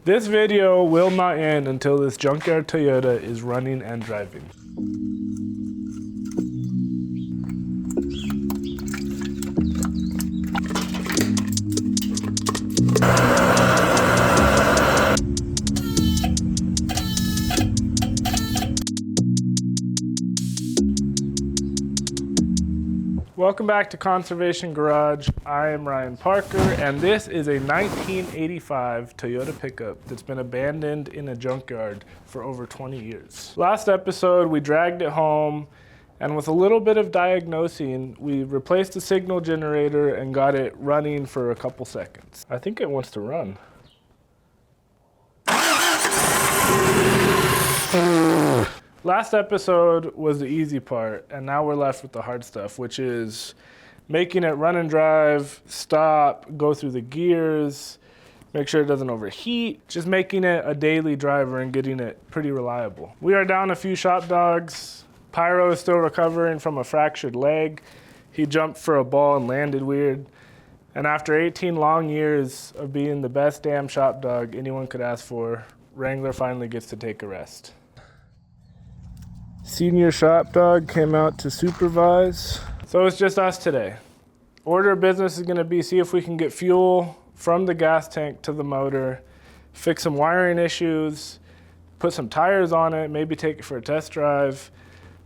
This video will not end until this Junkyard Toyota is running and driving. Welcome back to Conservation Garage. I am Ryan Parker, and this is a 1985 Toyota pickup that's been abandoned in a junkyard for over 20 years. Last episode, we dragged it home, and with a little bit of diagnosing, we replaced the signal generator and got it running for a couple seconds. I think it wants to run. Last episode was the easy part, and now we're left with the hard stuff, which is making it run and drive, stop, go through the gears, make sure it doesn't overheat, just making it a daily driver and getting it pretty reliable. We are down a few shop dogs. Pyro is still recovering from a fractured leg. He jumped for a ball and landed weird. And after 18 long years of being the best damn shop dog anyone could ask for, Wrangler finally gets to take a rest. Senior shop dog came out to supervise. So it's just us today. Order of business is gonna be see if we can get fuel from the gas tank to the motor, fix some wiring issues, put some tires on it, maybe take it for a test drive.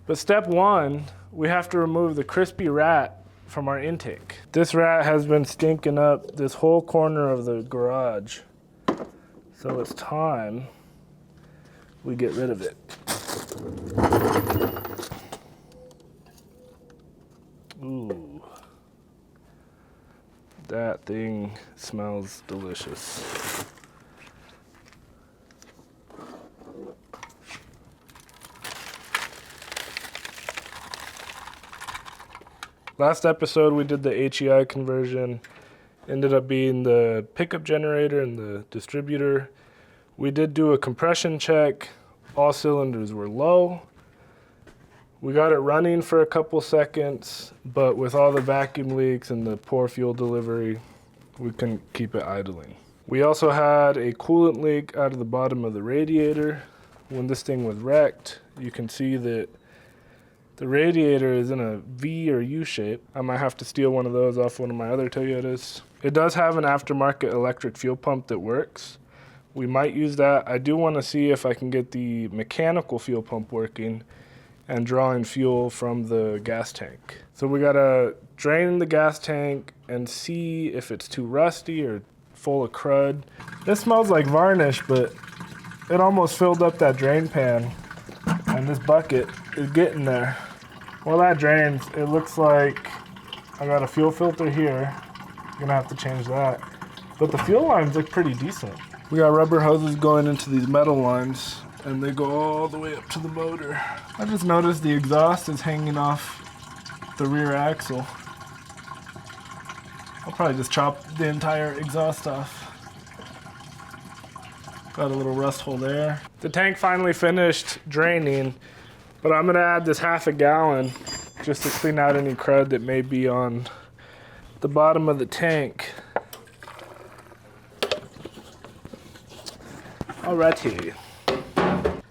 But step one, we have to remove the crispy rat from our intake. This rat has been stinking up this whole corner of the garage. So it's time we get rid of it. Ooh, that thing smells delicious. Last episode we did the HEI conversion. Ended up being the pickup generator and the distributor. We did do a compression check. All cylinders were low. We got it running for a couple seconds, but with all the vacuum leaks and the poor fuel delivery, we couldn't keep it idling. We also had a coolant leak out of the bottom of the radiator. When this thing was wrecked, you can see that the radiator is in a V or U shape. I might have to steal one of those off one of my other Toyotas. It does have an aftermarket electric fuel pump that works. We might use that. I do want to see if I can get the mechanical fuel pump working and drawing fuel from the gas tank. So we gotta drain the gas tank and see if it's too rusty or full of crud. This smells like varnish, but it almost filled up that drain pan, and this bucket is getting there. While that drains, it looks like I got a fuel filter here. I'm gonna have to change that. But the fuel lines look pretty decent. We got rubber hoses going into these metal lines, and they go all the way up to the motor. I just noticed the exhaust is hanging off the rear axle. I'll probably just chop the entire exhaust off. Got a little rust hole there. The tank finally finished draining, but I'm gonna add this half a gallon just to clean out any crud that may be on the bottom of the tank. Alrighty.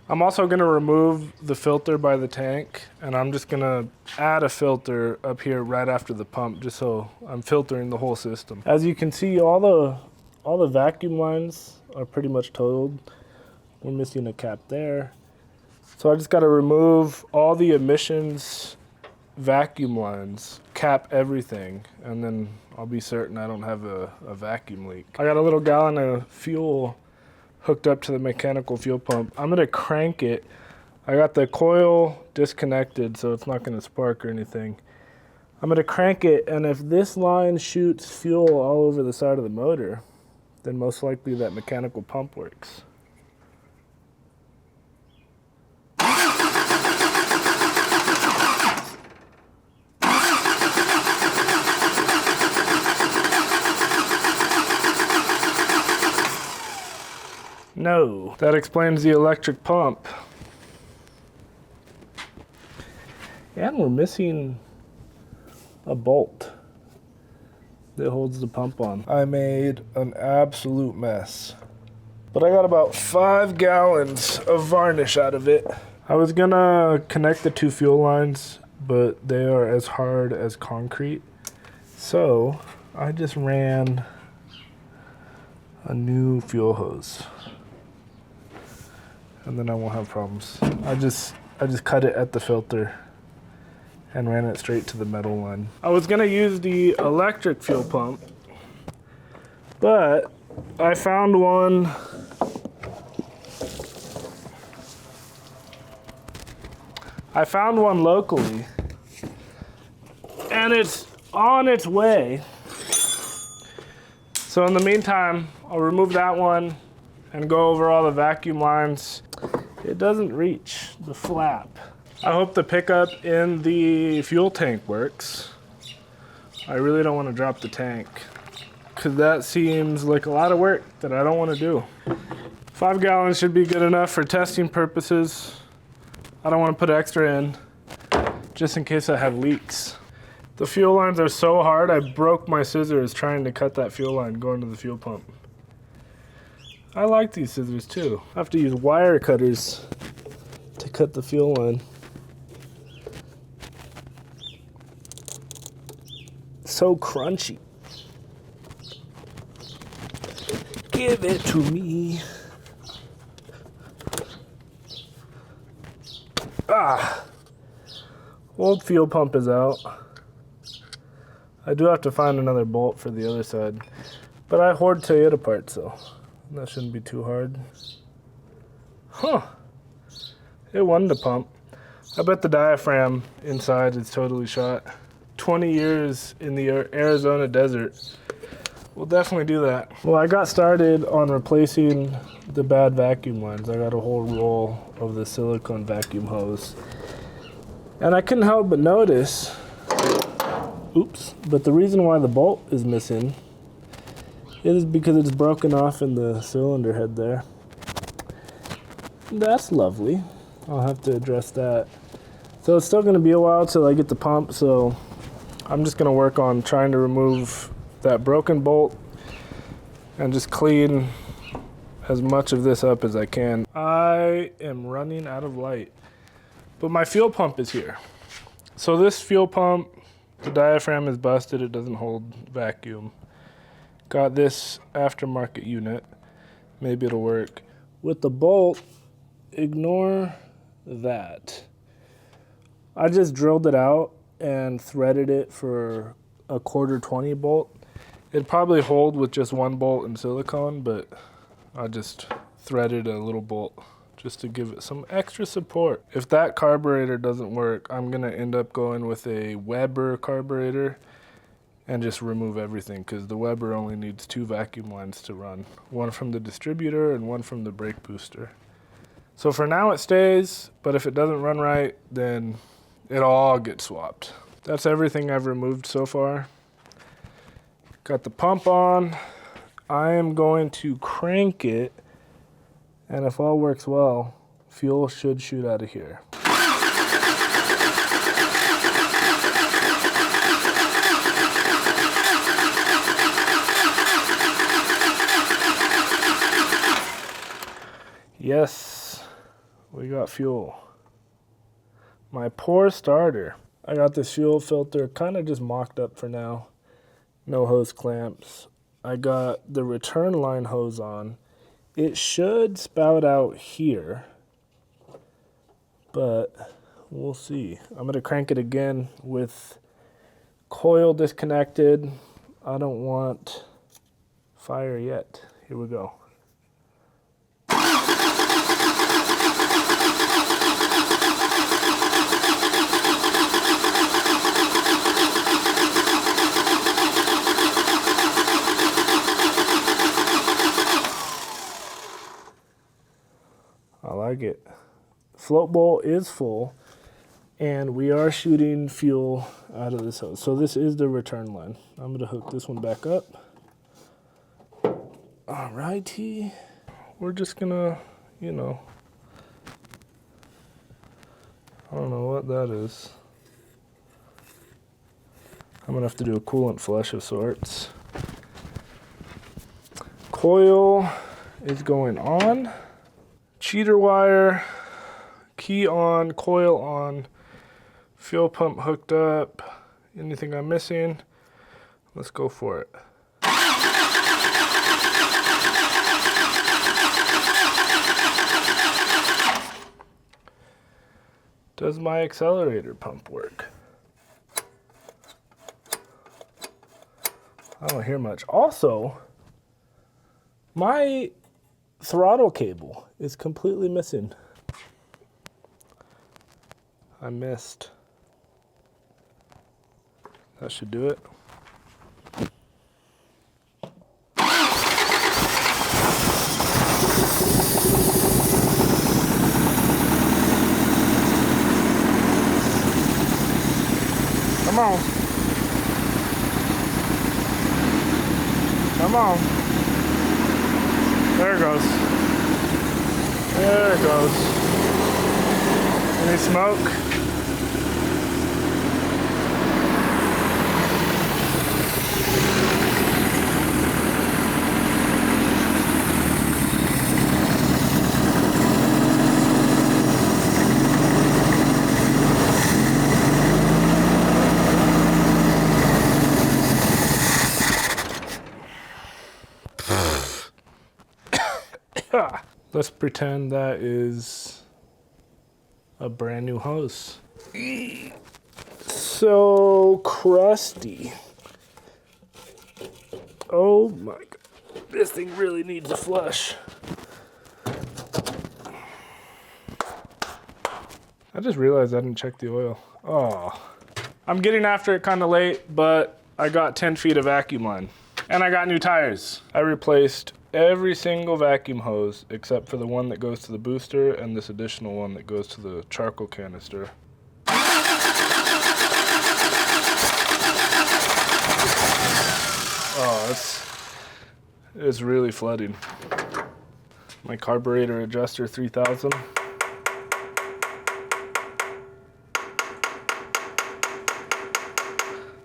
I'm also gonna remove the filter by the tank, and I'm just gonna add a filter up here right after the pump, just so I'm filtering the whole system. As you can see, all the vacuum lines are pretty much totaled. We're missing a cap there. So I just gotta remove all the emissions vacuum lines, cap everything, and then I'll be certain I don't have a vacuum leak. I got a little gallon of fuel hooked up to the mechanical fuel pump. I'm gonna crank it. I got the coil disconnected, so it's not gonna spark or anything. I'm gonna crank it, and if this line shoots fuel all over the side of the motor, then most likely that mechanical pump works. No, that explains the electric pump. And we're missing a bolt that holds the pump on. I made an absolute mess. but I got about 5 gallons of varnish out of it. I was gonna connect the 2 fuel lines, but they are as hard as concrete. So I just ran a new fuel hose, and then I won't have problems. I just cut it at the filter and ran it straight to the metal line. I was gonna use the electric fuel pump, but I found one locally, and it's on its way. So in the meantime, I'll remove that one and go over all the vacuum lines. It doesn't reach the flap. I hope the pickup in the fuel tank works. I really don't want to drop the tank, because that seems like a lot of work that I don't want to do. 5 gallons should be good enough for testing purposes. I don't want to put extra in, just in case I have leaks. The fuel lines are so hard, I broke my scissors trying to cut that fuel line going to the fuel pump. I like these scissors too. I have to use wire cutters to cut the fuel line. So crunchy. Give it to me. Ah, old fuel pump is out. I do have to find another bolt for the other side, but I hoard Toyota parts, so that shouldn't be too hard. Huh, it wanted to pump. I bet the diaphragm inside is totally shot. 20 years in the Arizona desert. We'll definitely do that. Well, I got started on replacing the bad vacuum lines. I got a whole roll of the silicone vacuum hose. And I couldn't help but notice, but the reason why the bolt is missing is because it's broken off in the cylinder head there. That's lovely. I'll have to address that. So it's still gonna be a while till I get the pump, so I'm just gonna work on trying to remove that broken bolt and just clean as much of this up as I can. I am running out of light, but my fuel pump is here. So this fuel pump, the diaphragm is busted, it doesn't hold vacuum. Got this aftermarket unit, maybe it'll work. With the bolt, ignore that. I just drilled it out and threaded it for a 1/4-20 bolt. It'd probably hold with just one bolt and silicone, but I just threaded a little bolt just to give it some extra support. If that carburetor doesn't work, I'm gonna end up going with a Weber carburetor and just remove everything, because the Weber only needs 2 vacuum lines to run. One from the distributor and one from the brake booster. So for now it stays, but if it doesn't run right, then it all gets swapped. That's everything I've removed so far. Got the pump on. I am going to crank it, and if all works well, fuel should shoot out of here. Yes, we got fuel. My poor starter. I got this fuel filter kind of just mocked up for now. No hose clamps. I got the return line hose on. It should spout out here, but we'll see. I'm gonna crank it again with coil disconnected. I don't want fire yet. Here we go. I like it. Float bowl is full, and we are shooting fuel out of this hose. So this is the return line. I'm gonna hook this one back up. All righty. We're just gonna, I don't know what that is. I'm gonna have to do a coolant flush of sorts. Coil is going on. Cheater wire, key on, coil on, fuel pump hooked up. Anything I'm missing? Let's go for it. Does my accelerator pump work? I don't hear much. Also, my throttle cable is completely missing. I missed. That should do it. Come on. Come on. There it goes. There it goes. Any smoke? Let's pretend that is a brand new hose. So crusty. Oh my God. This thing really needs a flush. I just realized I didn't check the oil. Oh. I'm getting after it kind of late, but I got 10 feet of vacuum line. And I got new tires. I replaced every single vacuum hose except for the one that goes to the booster and this additional one that goes to the charcoal canister. Oh, it's really flooding. My carburetor adjuster 3000.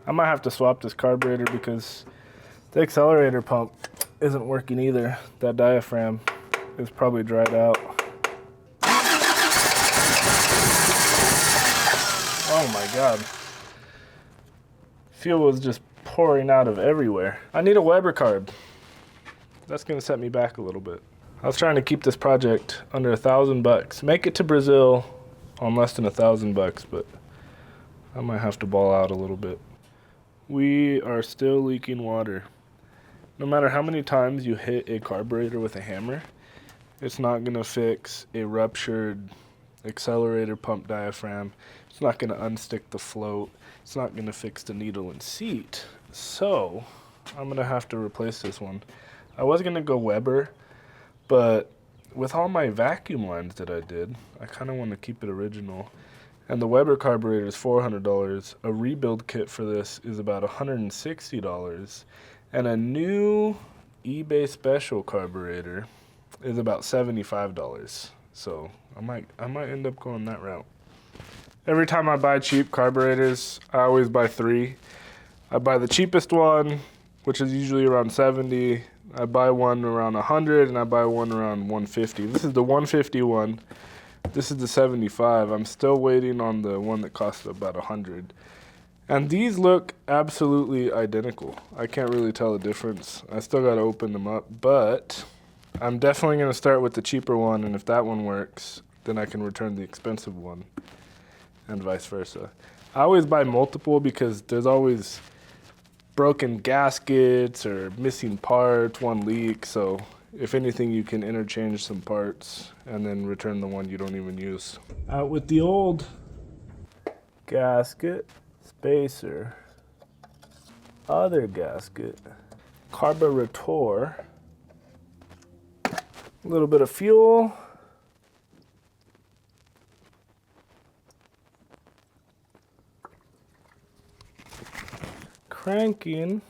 I might have to swap this carburetor because the accelerator pump isn't working either. That diaphragm is probably dried out. Oh my God. Fuel was just pouring out of everywhere. I need a Weber carb. That's gonna set me back a little bit. I was trying to keep this project under $1,000. Make it to Brazil on less than $1,000, but I might have to ball out a little bit. We are still leaking water. No matter how many times you hit a carburetor with a hammer, it's not gonna fix a ruptured accelerator pump diaphragm. It's not gonna unstick the float. It's not gonna fix the needle and seat. So I'm gonna have to replace this one. I was gonna go Weber, but with all my vacuum lines that I did, I kinda wanna keep it original. And the Weber carburetor is $400. A rebuild kit for this is about $160. And a new eBay special carburetor is about $75. So I might end up going that route. Every time I buy cheap carburetors, I always buy 3. I buy the cheapest one, which is usually around 70. I buy one around 100, and I buy one around 150. This is the 150 one. This is the 75. I'm still waiting on the one that costs about 100. And these look absolutely identical. I can't really tell the difference. I still got to open them up, but I'm definitely going to start with the cheaper one, and if that one works, then I can return the expensive one, and vice versa. I always buy multiple because there's always broken gaskets or missing parts, one leak, so if anything, you can interchange some parts and then return the one you don't even use. Out with the old gasket. Spacer, other gasket, carburetor, a little bit of fuel, cranking,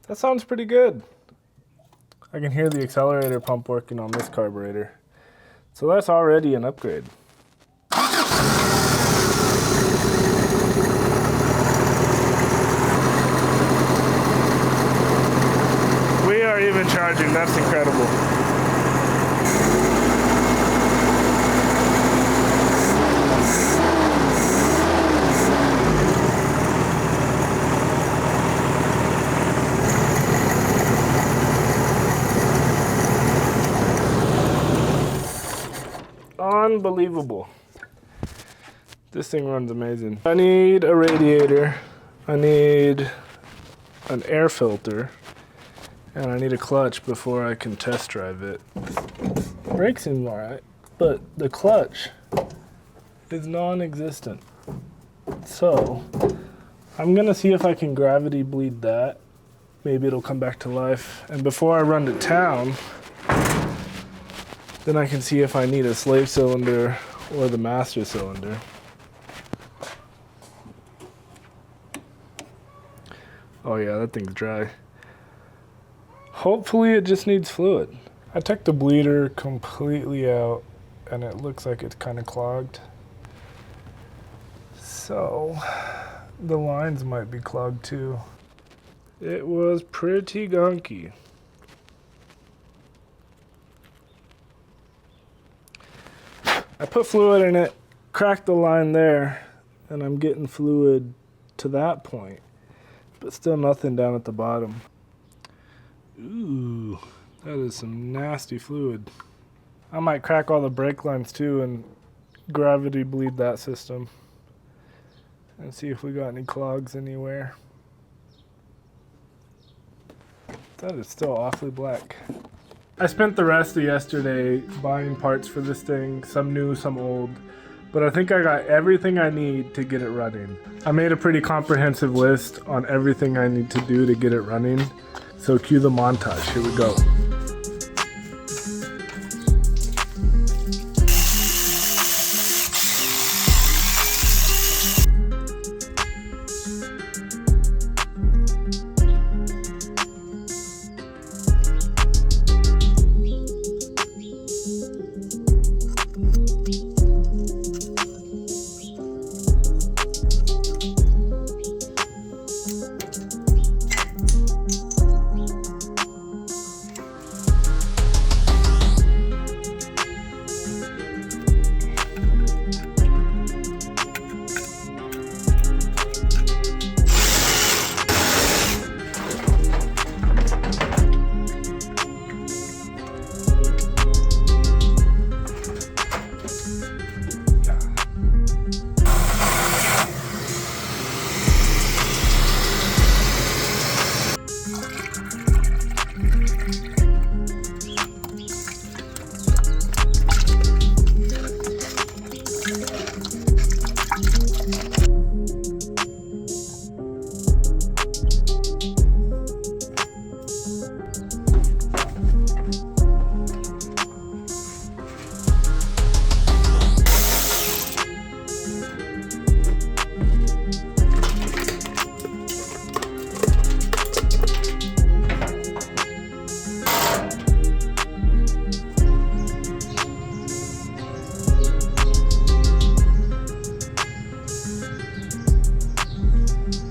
That sounds pretty good. I can hear the accelerator pump working on this carburetor. So that's already an upgrade. We are even charging, that's incredible. Unbelievable. This thing runs amazing. I need a radiator, I need an air filter, and I need a clutch before I can test drive it. Brakes seem alright, but the clutch is non-existent. So I'm gonna see if I can gravity bleed that. Maybe it'll come back to life. And before I run to town, then I can see if I need a slave cylinder or the master cylinder. Oh yeah, that thing's dry. Hopefully it just needs fluid. I took the bleeder completely out and it looks like it's kind of clogged. So the lines might be clogged too. It was pretty gunky. I put fluid in it, cracked the line there, and I'm getting fluid to that point, but still nothing down at the bottom. Ooh, that is some nasty fluid. I might crack all the brake lines too and gravity bleed that system and see if we got any clogs anywhere. That is still awfully black. I spent the rest of yesterday buying parts for this thing, some new, some old, but I think I got everything I need to get it running. I made a pretty comprehensive list on everything I need to do to get it running, so cue the montage, here we go.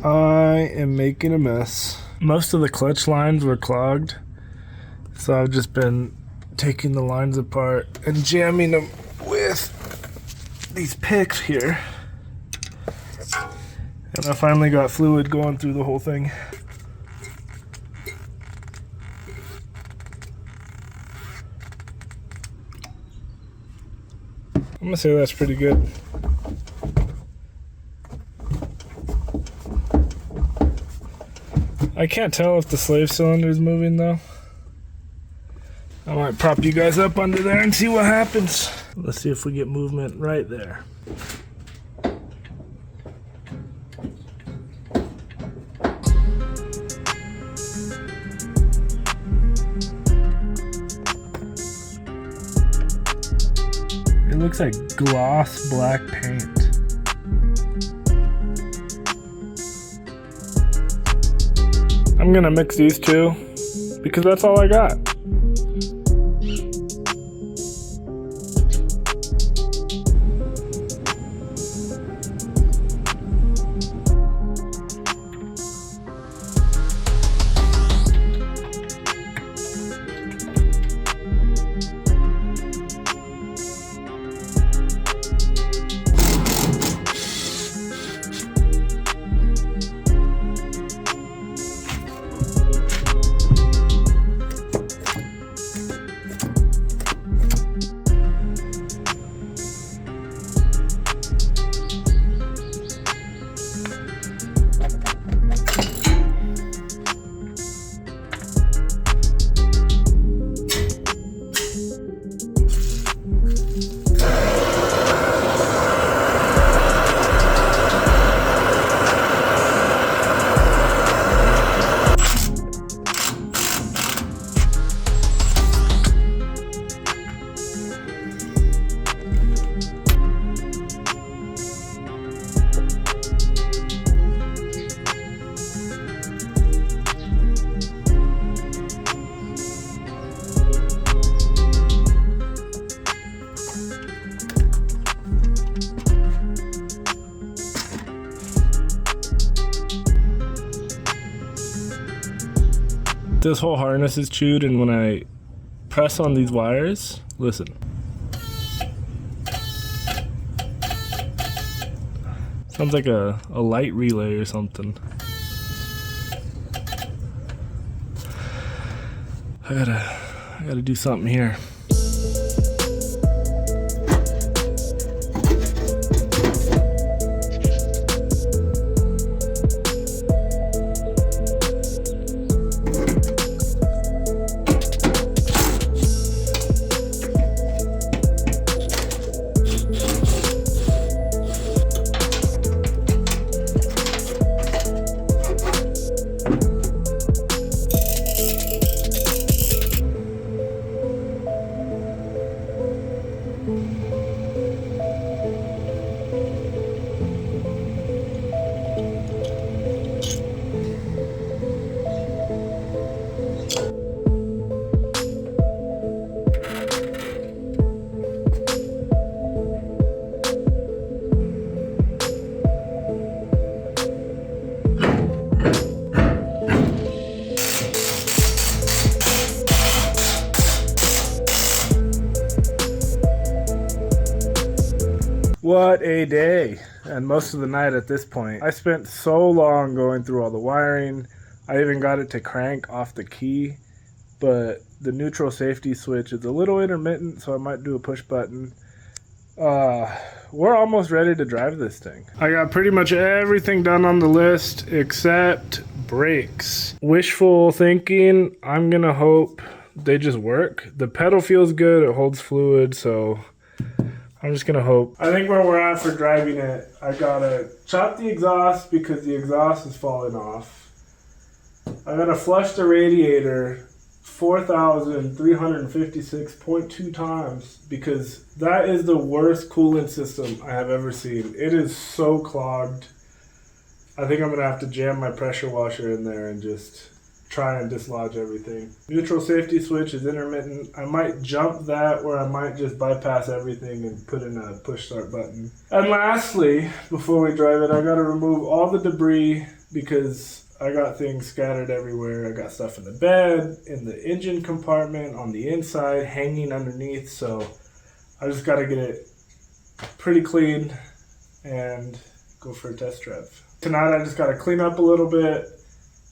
I am making a mess. Most of the clutch lines were clogged, so I've just been taking the lines apart and jamming them with these picks here. And I finally got fluid going through the whole thing. I'm gonna say that's pretty good. I can't tell if the slave cylinder is moving though. I might prop you guys up under there and see what happens. Let's see if we get movement right there. It looks like gloss black paint. I'm I'm gonna mix these two because that's all I got. This whole harness is chewed, and when I press on these wires, listen. Sounds like a light relay or something. I gotta do something here. What a day, and most of the night at this point. I spent so long going through all the wiring. I even got it to crank off the key, but the neutral safety switch is a little intermittent, so I might do a push button. We're almost ready to drive this thing. I got pretty much everything done on the list except brakes. Wishful thinking, I'm gonna hope they just work. The pedal feels good, it holds fluid, so I'm just gonna hope. I think where we're at for driving it, I gotta chop the exhaust because the exhaust is falling off. I gotta flush the radiator 4,356.2 times because that is the worst coolant system I have ever seen. It is so clogged. I think I'm gonna have to jam my pressure washer in there and just try and dislodge everything. Neutral safety switch is intermittent. I might jump that, or I might just bypass everything and put in a push start button. And lastly, before we drive it, I gotta remove all the debris because I got things scattered everywhere. I got stuff in the bed, in the engine compartment, on the inside, hanging underneath. So I just gotta get it pretty clean and go for a test drive. Tonight I just gotta clean up a little bit,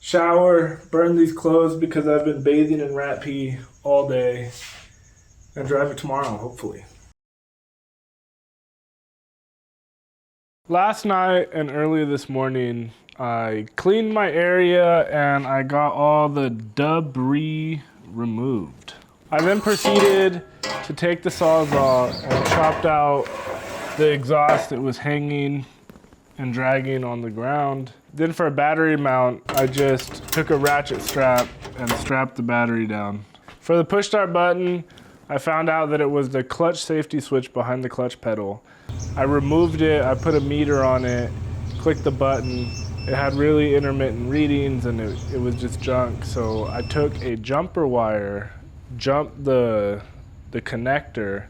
shower, burn these clothes because I've been bathing in rat pee all day, and drive it tomorrow, hopefully. Last night and earlier this morning, I cleaned my area and I got all the debris removed. I then proceeded to take the Sawzall and chopped out the exhaust that was hanging and dragging on the ground. Then for a battery mount, I just took a ratchet strap and strapped the battery down. For the push start button, I found out that it was the clutch safety switch behind the clutch pedal. I removed it, I put a meter on it, clicked the button, It had really intermittent readings and it was just junk. So I took a jumper wire, jumped the connector,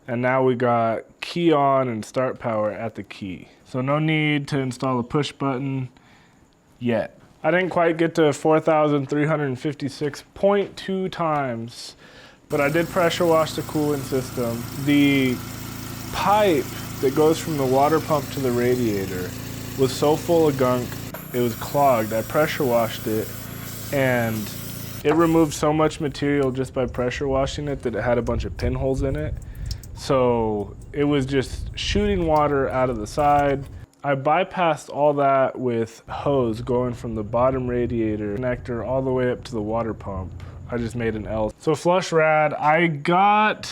and now we got key on and start power at the key. So no need to install a push button yet. I didn't quite get to 4,356.2 times, but I did pressure wash the cooling system. The pipe that goes from the water pump to the radiator was so full of gunk, it was clogged. I pressure washed it, and it removed so much material just by pressure washing it that it had a bunch of pinholes in it. So it was just shooting water out of the side. I bypassed all that with hose going from the bottom radiator connector all the way up to the water pump. I just made an L. So flush rad, I got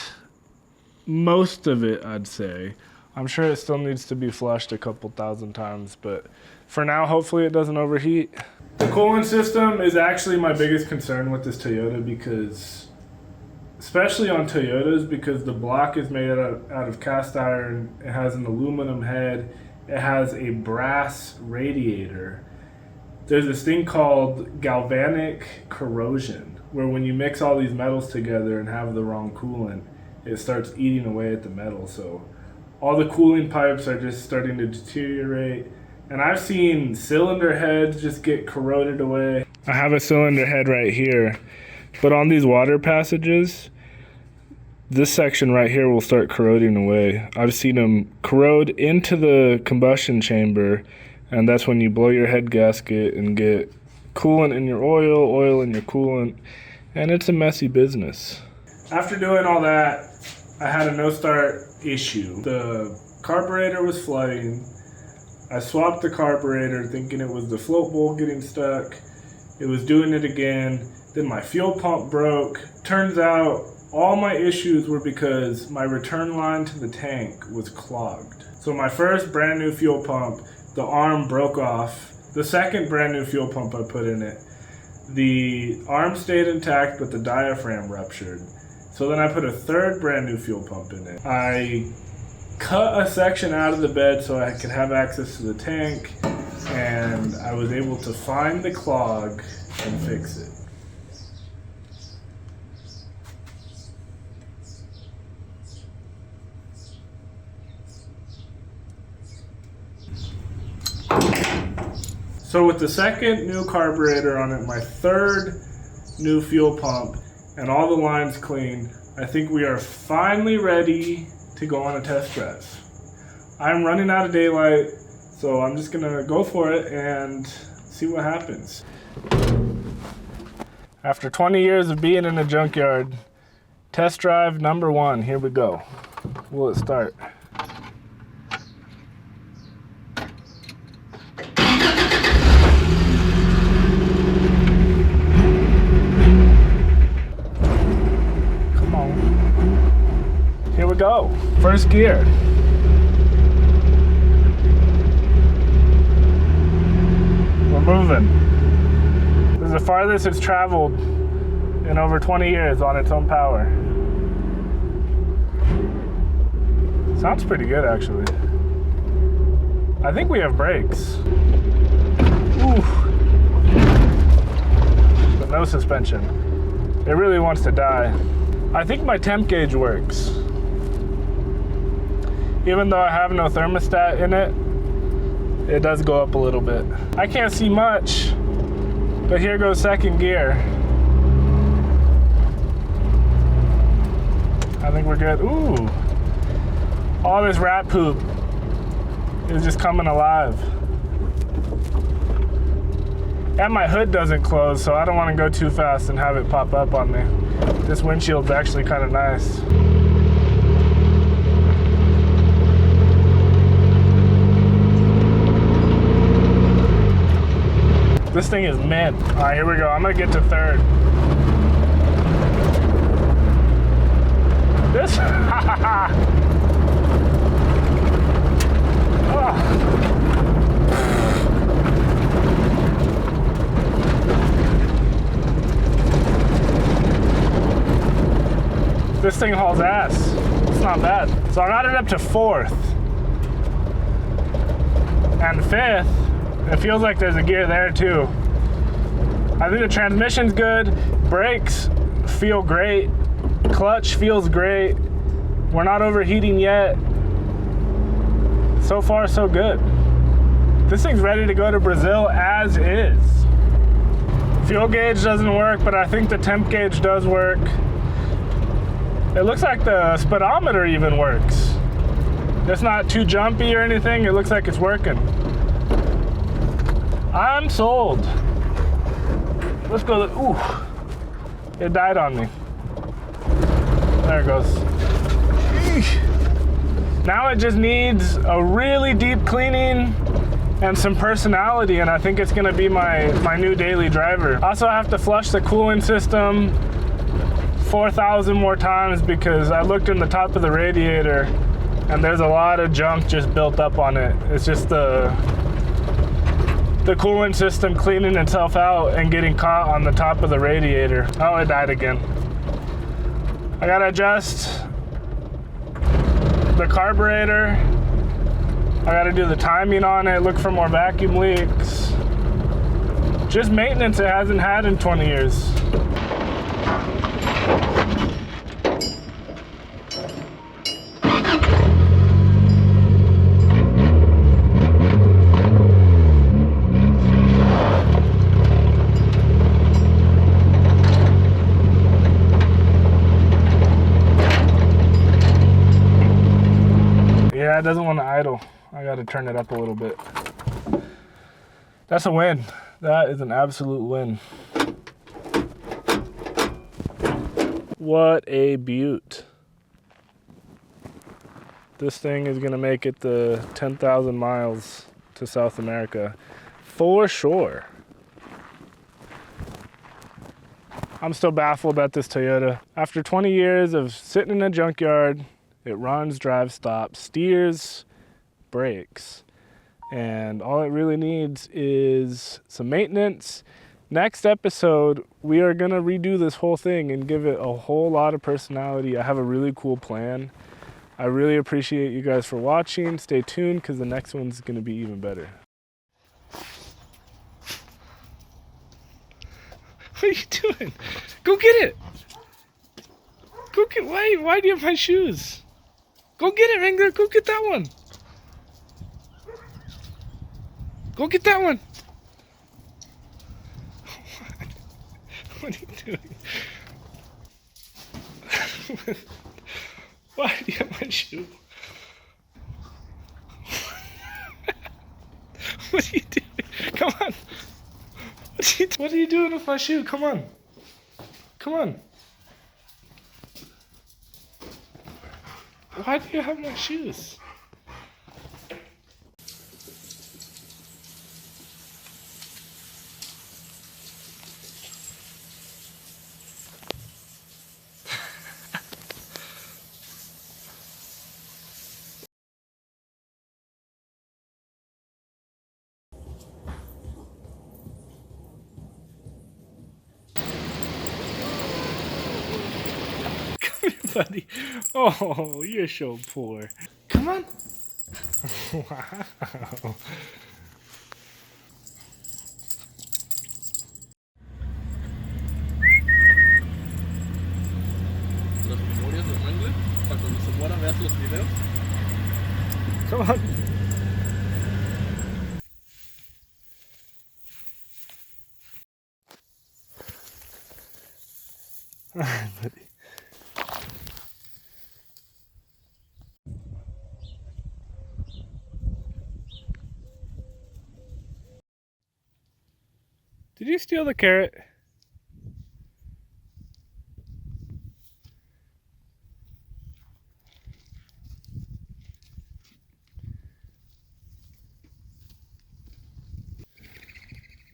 most of it, I'd say. I'm sure it still needs to be flushed a couple thousand times, but for now, hopefully it doesn't overheat. The cooling system is actually my biggest concern with this Toyota, because, especially on Toyotas, because the block is made out of cast iron, it has an aluminum head, it has a brass radiator. There's this thing called galvanic corrosion, where when you mix all these metals together and have the wrong coolant, it starts eating away at the metal. So all the cooling pipes are just starting to deteriorate. And I've seen cylinder heads just get corroded away. I have a cylinder head right here, but on these water passages, this section right here will start corroding away. I've seen them corrode into the combustion chamber, and that's when you blow your head gasket and get coolant in your oil, oil in your coolant, and it's a messy business. After doing all that, I had a no-start issue. The carburetor was flooding. I swapped the carburetor thinking it was the float bowl getting stuck. It was doing it again. Then my fuel pump broke. Turns out all my issues were because my return line to the tank was clogged. So my first brand new fuel pump, the arm broke off. The second brand new fuel pump I put in it, the arm stayed intact but the diaphragm ruptured. So then I put a third brand new fuel pump in it. I cut a section out of the bed so I could have access to the tank, and I was able to find the clog and fix it. So with the second new carburetor on it, my third new fuel pump, and all the lines clean, I think we are finally ready to go on a test drive. I'm running out of daylight, so I'm just gonna go for it and see what happens. After 20 years of being in a junkyard, test drive number 1, here we go. Will it start? Go. First gear. We're moving. This is the farthest it's traveled in over 20 years on its own power. Sounds pretty good, actually. I think we have brakes. Ooh. But no suspension. It really wants to die. I think my temp gauge works. Even though I have no thermostat in it, it does go up a little bit. I can't see much, but here goes second gear. I think we're good. Ooh, all this rat poop is just coming alive. And my hood doesn't close, so I don't want to go too fast and have it pop up on me. This windshield's actually kind of nice. This thing is mint. All right, here we go. I'm gonna get to third. This, oh. This thing hauls ass. It's not bad. So I got it up to 4th. And 5th It feels like there's a gear there too. I think the transmission's good. Brakes feel great. Clutch feels great. We're not overheating yet. So far, so good. This thing's ready to go to Brazil as is. Fuel gauge doesn't work, but I think the temp gauge does work. It looks like the speedometer even works. It's not too jumpy or anything. It looks like it's working. I'm sold. Let's go. Ooh, it died on me. There it goes. Eesh. Now it just needs a really deep cleaning and some personality, and I think it's gonna be my new daily driver. Also, I have to flush the cooling system 4,000 more times because I looked in the top of the radiator and there's a lot of junk just built up on it. It's just the coolant system cleaning itself out and getting caught on the top of the radiator. Oh, it died again. I gotta adjust the carburetor. I gotta do the timing on it, look for more vacuum leaks. Just maintenance it hasn't had in 20 years. Yeah, it doesn't want to idle. I got to turn it up a little bit. That's a win. That is an absolute win. What a beaut. This thing is going to make it the 10,000 miles to South America for sure. I'm still baffled at this Toyota. After 20 years of sitting in a junkyard, it runs, drives, stops, steers, brakes, and all it really needs is some maintenance. Next episode, we are gonna redo this whole thing and give it a whole lot of personality. I have a really cool plan. I really appreciate you guys for watching. Stay tuned because the next one's gonna be even better. What are you doing? Go get it! Go get, why do you have my shoes? Go get it, Wrangler. Go get that one. Go get that one. What are you doing? Why do you have my shoe? What are you doing? Come on. What are you doing with my shoe? Come on. Come on. Why do you have my shoes? Come here, buddy. Oh, you're so poor. Come on. Wow. Las memorias de Wrangler, para cuando se muera veas los videos. Come on. All right, buddy. Did you steal the carrot?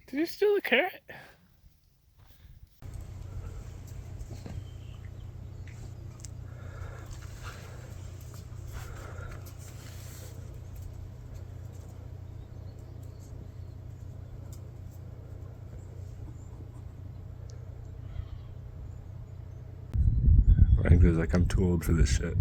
Did you steal the carrot? Wrangler's like, I'm too old for this shit.